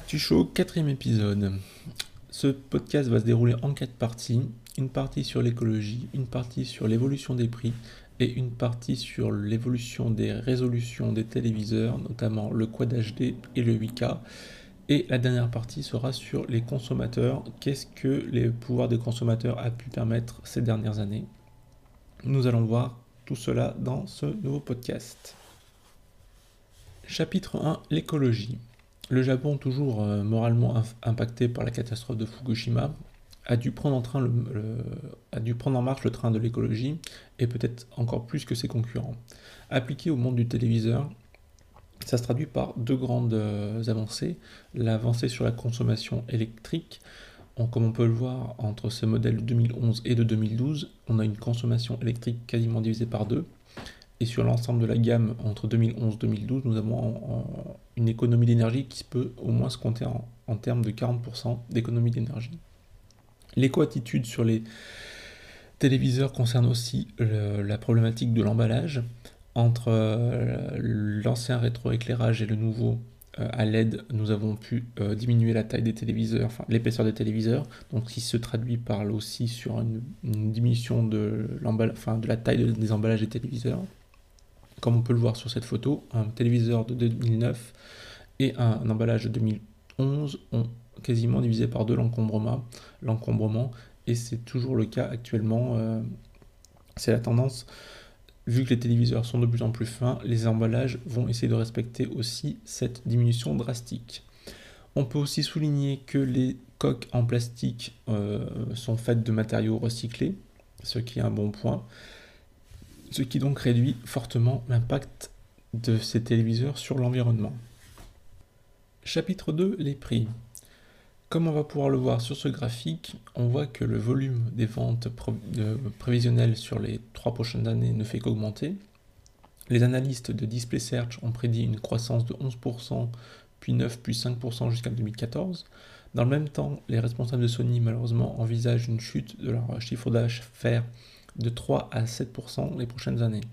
Actu Show, quatrième épisode. Ce podcast va se dérouler en 4 parties. Une partie sur l'écologie, une partie sur l'évolution des prix et une partie sur l'évolution des résolutions des téléviseurs, notamment le Quad HD et le 8K. Et la dernière partie sera sur les consommateurs. Qu'est-ce que les pouvoirs des consommateurs a pu permettre ces dernières années? Nous allons voir tout cela dans ce nouveau podcast. Chapitre 1, l'écologie. Le Japon, toujours moralement impacté par la catastrophe de Fukushima, a dû prendre en marche le train de l'écologie, et peut-être encore plus que ses concurrents. Appliqué au monde du téléviseur, ça se traduit par deux grandes avancées. L'avancée sur la consommation électrique, comme on peut le voir entre ce modèle de 2011 et de 2012, on a une consommation électrique quasiment divisée par deux. Et sur l'ensemble de la gamme entre 2011 et 2012, nous avons une économie d'énergie qui peut au moins se compter en termes de 40% d'économie d'énergie. L'éco-attitude sur les téléviseurs concerne aussi la problématique de l'emballage. Entre l'ancien rétroéclairage et le nouveau à LED, nous avons pu diminuer la taille des téléviseurs, enfin l'épaisseur des téléviseurs, donc qui se traduit par là aussi sur une diminution de la taille des emballages des téléviseurs. Comme on peut le voir sur cette photo, un téléviseur de 2009 et un emballage de 2011 ont quasiment divisé par deux l'encombrement, et c'est toujours le cas actuellement. C'est la tendance. Vu que les téléviseurs sont de plus en plus fins, les emballages vont essayer de respecter aussi cette diminution drastique. On peut aussi souligner que les coques en plastique sont faites de matériaux recyclés, ce qui est un bon point. Ce qui donc réduit fortement l'impact de ces téléviseurs sur l'environnement. Chapitre 2, les prix. Comme on va pouvoir le voir sur ce graphique, on voit que le volume des ventes prévisionnelles sur les 3 prochaines années ne fait qu'augmenter. Les analystes de Display Search ont prédit une croissance de 11%, puis 9, puis 5% jusqu'à 2014. Dans le même temps, les responsables de Sony malheureusement envisagent une chute de leur chiffre d'affaires de 3 à 7% les prochaines années.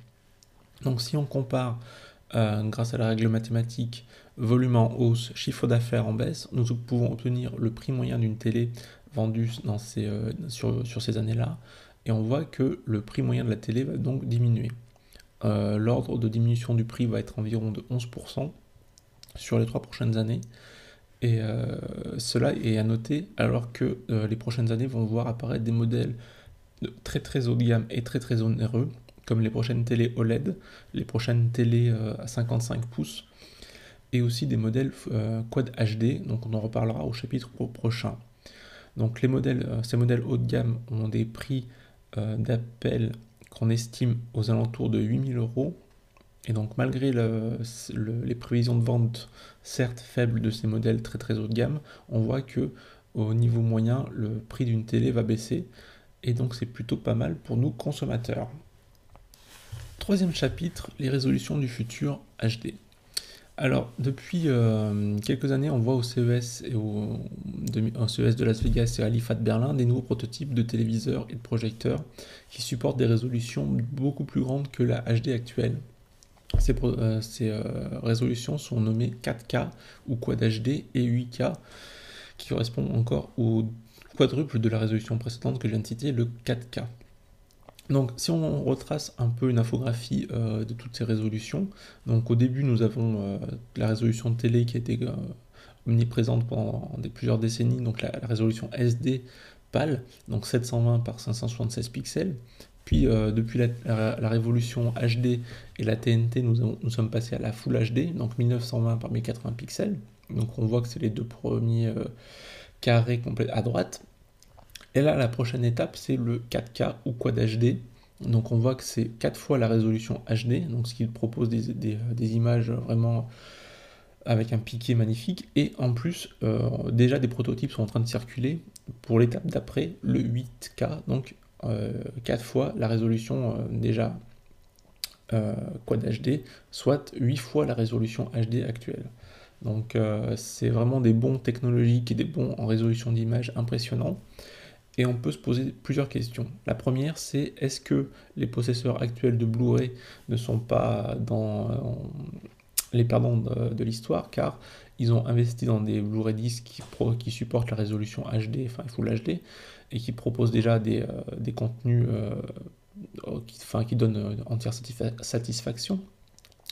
Donc si on compare, grâce à la règle mathématique, volume en hausse, chiffre d'affaires en baisse, nous pouvons obtenir le prix moyen d'une télé vendue sur ces années-là, et on voit que le prix moyen de la télé va donc diminuer. L'ordre de diminution du prix va être environ de 11% sur les 3 prochaines années, et cela est à noter alors que les prochaines années vont voir apparaître des modèles de très très haut de gamme et très très onéreux, comme les prochaines télé OLED, les prochaines télé à 55 pouces, et aussi des modèles Quad HD, donc on en reparlera au chapitre prochain. Donc ces modèles haut de gamme ont des prix d'appel qu'on estime aux alentours de 8000 €, et donc malgré les prévisions de vente certes faibles de ces modèles très très haut de gamme, on voit que au niveau moyen, le prix d'une télé va baisser, et donc c'est plutôt pas mal pour nous consommateurs. Troisième chapitre, les résolutions du futur HD. Alors, depuis quelques années, on voit au CES au CES de Las Vegas et à l'IFA de Berlin des nouveaux prototypes de téléviseurs et de projecteurs qui supportent des résolutions beaucoup plus grandes que la HD actuelle. Ces résolutions sont nommées 4K ou Quad HD et 8K, qui correspondent encore au quadruple de la résolution précédente que je viens de citer, le 4K. Donc si on retrace un peu une infographie de toutes ces résolutions, donc au début nous avons la résolution de télé qui a été omniprésente pendant plusieurs décennies, donc la résolution SD PAL, donc 720 par 576 pixels. Puis depuis la révolution HD et la TNT, nous sommes passés à la Full HD, donc 1920 par 1080 pixels. Donc on voit que c'est les deux premiers carrés complets à droite. Et là, la prochaine étape, c'est le 4K ou Quad HD. Donc on voit que c'est 4 fois la résolution HD, donc ce qui propose des images vraiment avec un piqué magnifique. Et en plus, déjà des prototypes sont en train de circuler pour l'étape d'après, le 8K, donc 4 fois la résolution déjà Quad HD, soit 8 fois la résolution HD actuelle. Donc c'est vraiment des bons technologiques et des bons en résolution d'image impressionnants. Et on peut se poser plusieurs questions. La première, c'est est-ce que les possesseurs actuels de Blu-ray ne sont pas les perdants de l'histoire, car ils ont investi dans des Blu-ray discs qui supportent la résolution HD, enfin Full HD, et qui proposent déjà des contenus qui donnent entière satisfaction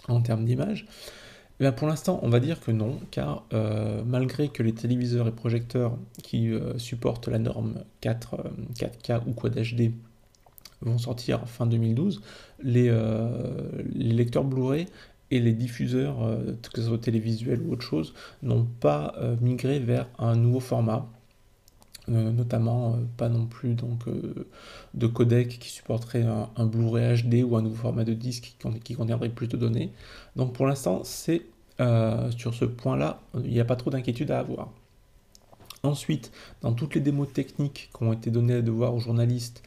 en termes d'image. Eh bien, pour l'instant, on va dire que non, car malgré que les téléviseurs et projecteurs qui supportent la norme 4K ou Quad HD vont sortir fin 2012, les lecteurs Blu-ray et les diffuseurs, que ce soit télévisuel ou autre chose, n'ont pas migré vers un nouveau format. Notamment pas non plus de codec qui supporterait un Blu-ray HD ou un nouveau format de disque qui contiendrait plus de données. Donc pour l'instant, sur ce point-là, il n'y a pas trop d'inquiétude à avoir. Ensuite, dans toutes les démos techniques qui ont été données à devoir aux journalistes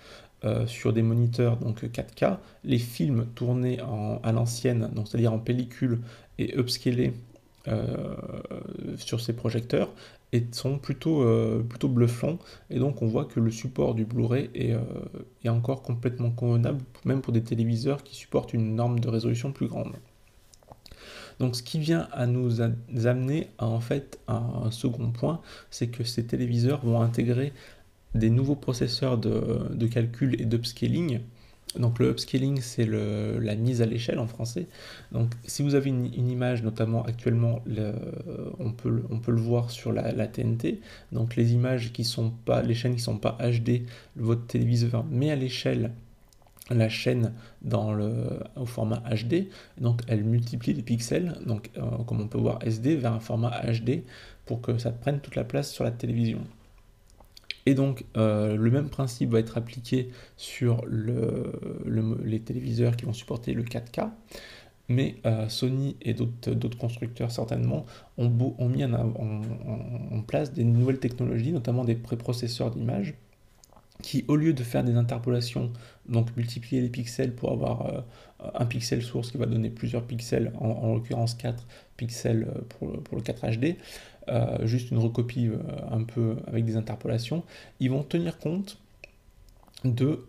sur des moniteurs donc 4K, les films tournés à l'ancienne, donc c'est-à-dire en pellicule et upscalés sur ces projecteurs, et sont plutôt bluffants, et donc on voit que le support du Blu-ray est encore complètement convenable, même pour des téléviseurs qui supportent une norme de résolution plus grande. Donc ce qui vient à nous amener à en fait un second point, c'est que ces téléviseurs vont intégrer des nouveaux processeurs de calcul et d'upscaling. Donc le upscaling, c'est la mise à l'échelle en français. Donc si vous avez une image, notamment actuellement, on peut le voir sur la TNT. Donc les images qui sont pas, les chaînes qui sont pas HD, votre téléviseur met à l'échelle la chaîne au format HD, donc elle multiplie les pixels, donc comme on peut voir SD, vers un format HD pour que ça prenne toute la place sur la télévision. Et donc le même principe va être appliqué sur les téléviseurs qui vont supporter le 4K, mais Sony et d'autres constructeurs certainement ont mis en place des nouvelles technologies, notamment des préprocesseurs d'images, qui, au lieu de faire des interpolations, donc multiplier les pixels pour avoir un pixel source qui va donner plusieurs pixels, en l'occurrence 4 pixels pour le 4 HD, juste une recopie un peu avec des interpolations, ils vont tenir compte de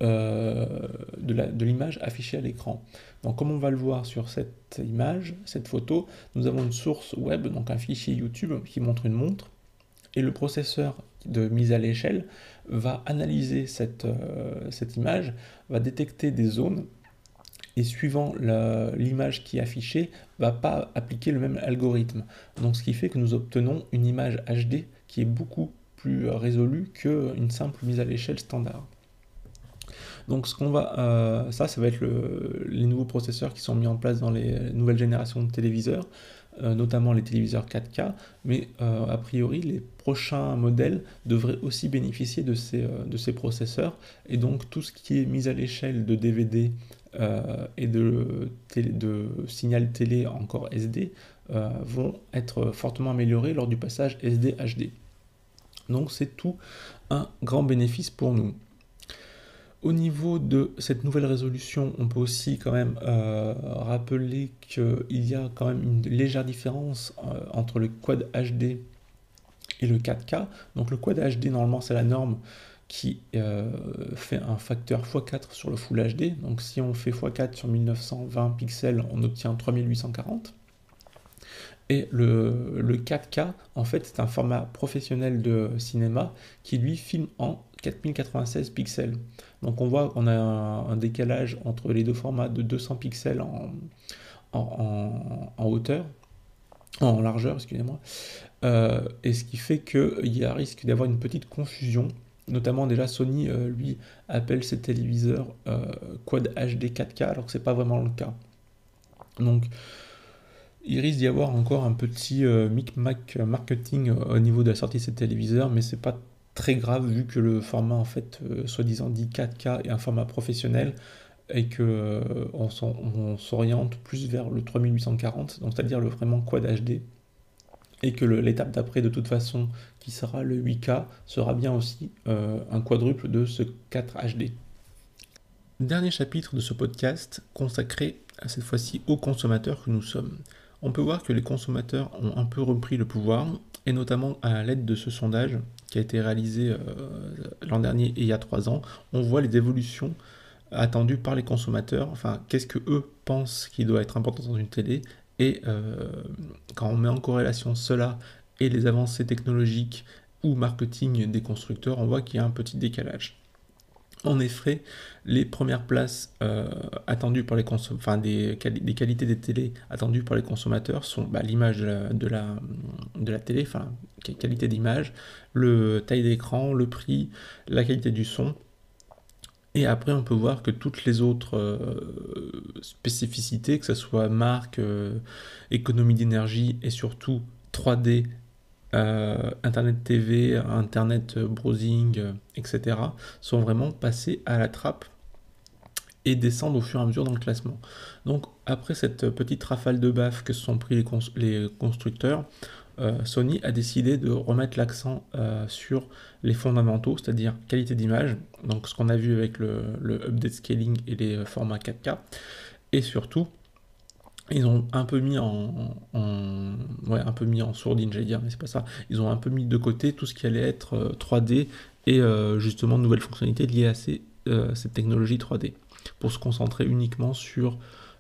l'image affichée à l'écran. Donc comme on va le voir sur cette image, cette photo, nous avons une source web, donc un fichier YouTube qui montre une montre, et le processeur de mise à l'échelle va analyser cette image, va détecter des zones, et suivant l'image qui est affichée, va pas appliquer le même algorithme. Donc ce qui fait que nous obtenons une image HD qui est beaucoup plus résolue qu'une simple mise à l'échelle standard. Donc ça va être les nouveaux processeurs qui sont mis en place dans les nouvelles générations de téléviseurs, notamment les téléviseurs 4K, mais a priori les prochains modèles devraient aussi bénéficier de ces processeurs, et donc tout ce qui est mis à l'échelle de DVD et de signal télé encore SD vont être fortement améliorés lors du passage SD-HD. Donc c'est tout un grand bénéfice pour nous. Au niveau de cette nouvelle résolution, on peut aussi quand même rappeler qu'il y a quand même une légère différence entre le Quad HD et le 4K. Donc le Quad HD, normalement, c'est la norme qui fait un facteur x4 sur le Full HD. Donc si on fait x4 sur 1920 pixels, on obtient 3840. Et le 4K, en fait, c'est un format professionnel de cinéma qui, lui, filme en 4096 pixels. Donc on voit qu'on a un décalage entre les deux formats de 200 pixels en hauteur, en largeur, excusez-moi. Et ce qui fait qu'il y a risque d'avoir une petite confusion. Notamment déjà Sony, lui, appelle ses téléviseurs Quad HD 4K, alors que c'est pas vraiment le cas. Donc il risque d'y avoir encore un petit micmac marketing au niveau de la sortie de ces téléviseurs, mais c'est pas très grave vu que le format en fait soi-disant dit 4K est un format professionnel et que on s'oriente plus vers le 3840, donc c'est-à-dire le vraiment Quad HD, et que l'étape d'après de toute façon qui sera le 8K sera bien aussi un quadruple de ce 4 HD. Dernier chapitre de ce podcast consacré à cette fois-ci aux consommateurs que nous sommes. On peut voir que les consommateurs ont un peu repris le pouvoir, et notamment à l'aide de ce sondage qui a été réalisé l'an dernier et il y a 3 ans, on voit les évolutions attendu par les consommateurs, enfin qu'est-ce que eux pensent qui doit être important dans une télé, et quand on met en corrélation cela et les avancées technologiques ou marketing des constructeurs, on voit qu'il y a un petit décalage. En effet, les premières places attendues par les enfin des qualités des télés attendues par les consommateurs sont l'image de la télé, enfin qualité d'image, le taille d'écran, le prix, la qualité du son. Et après, on peut voir que toutes les autres spécificités, que ce soit marque, économie d'énergie et surtout 3D, Internet TV, Internet browsing, etc., sont vraiment passés à la trappe et descendent au fur et à mesure dans le classement. Donc après cette petite rafale de baffe que se sont pris les constructeurs, Sony a décidé de remettre l'accent sur les fondamentaux, c'est-à-dire qualité d'image, donc ce qu'on a vu avec le update scaling et les formats 4K, et surtout ils ont un peu mis ouais, un peu mis en sourdine, j'allais dire, mais c'est pas ça. Ils ont un peu mis de côté tout ce qui allait être 3D et justement de nouvelles fonctionnalités liées à cette technologie 3D pour se concentrer uniquement sur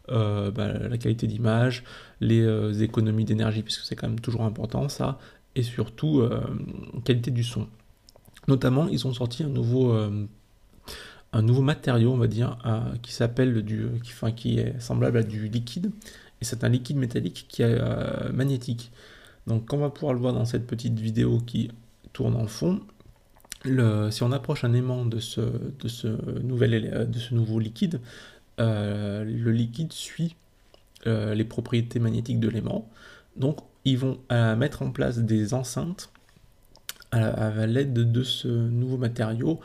la qualité d'image, les économies d'énergie, puisque c'est quand même toujours important ça, et surtout qualité du son. Notamment, ils ont sorti un nouveau matériau, on va dire, qui s'appelle qui est semblable à du liquide, et c'est un liquide métallique qui est magnétique. Donc, comme on va pouvoir le voir dans cette petite vidéo qui tourne en fond, si on approche un aimant de ce nouveau liquide, le liquide suit les propriétés magnétiques de l'aimant. Donc, ils vont mettre en place des enceintes à l'aide de ce nouveau matériau.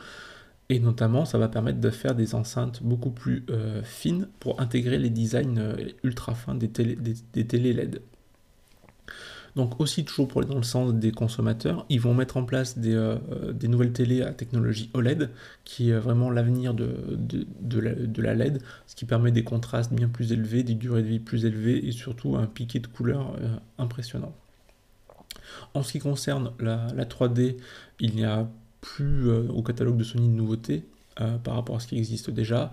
Et notamment, ça va permettre de faire des enceintes beaucoup plus fines pour intégrer les designs ultra fins des télé LED. Donc aussi, toujours pour aller dans le sens des consommateurs, ils vont mettre en place des nouvelles télés à technologie OLED, qui est vraiment l'avenir de la LED, ce qui permet des contrastes bien plus élevés, des durées de vie plus élevées et surtout un piqué de couleurs impressionnant. En ce qui concerne la 3D, il n'y a plus au catalogue de Sony de nouveautés par rapport à ce qui existe déjà.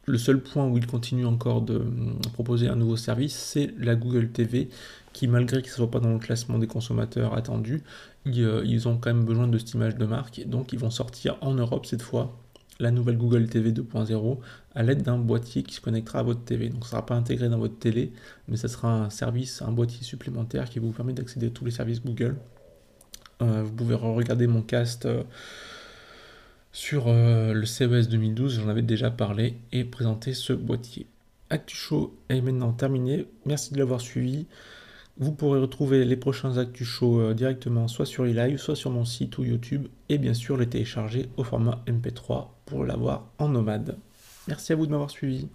Le seul point où ils continuent encore de proposer un nouveau service, c'est la Google TV, qui malgré qu'il ne soit pas dans le classement des consommateurs attendus, ils ont quand même besoin de cette image de marque, donc ils vont sortir en Europe cette fois la nouvelle Google TV 2.0 à l'aide d'un boîtier qui se connectera à votre TV. Donc ça ne sera pas intégré dans votre télé, mais ça sera un service, un boîtier supplémentaire qui vous permet d'accéder à tous les services Google. Vous pouvez regarder mon cast sur le CES 2012, j'en avais déjà parlé et présenté ce boîtier. Actu Show est maintenant terminé, merci de l'avoir suivi. Vous pourrez retrouver les prochains Actu Show directement soit sur eLive, soit sur mon site ou YouTube, et bien sûr les télécharger au format MP3 pour l'avoir en nomade. Merci à vous de m'avoir suivi.